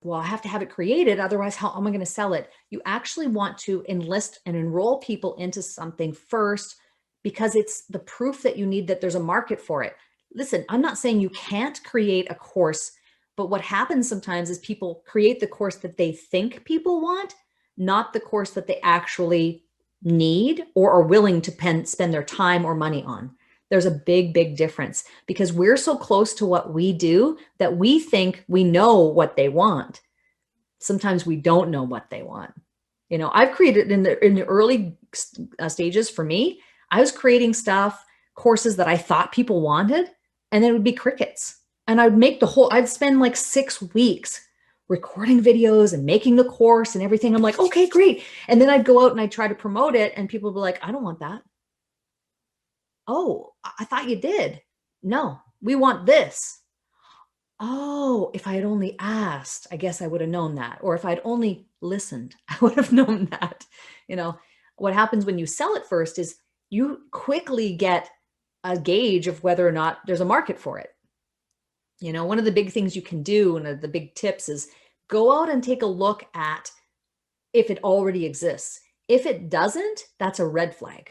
well, I have to have it created. Otherwise, how am I going to sell it? You actually want to enlist and enroll people into something first because it's the proof that you need that there's a market for it. Listen, I'm not saying you can't create a course, but what happens sometimes is people create the course that they think people want, not the course that they actually need or are willing to spend their time or money on. There's a big, big difference because we're so close to what we do that we think we know what they want. Sometimes we don't know what they want. You know, I've created in the early stages for me, I was creating stuff, courses that I thought people wanted, and then it would be crickets. And I'd spend like 6 weeks recording videos and making the course and everything. I'm like, okay, great. And then I'd go out and I'd try to promote it, and people would be like, I don't want that. Oh, I thought you did. No, we want this. Oh, if I had only asked, I guess I would have known that. Or if I'd only listened, I would have known that. You know, what happens when you sell it first is you quickly get a gauge of whether or not there's a market for it. You know, one of the big things you can do, one of the big tips is go out and take a look at if it already exists. If it doesn't, that's a red flag.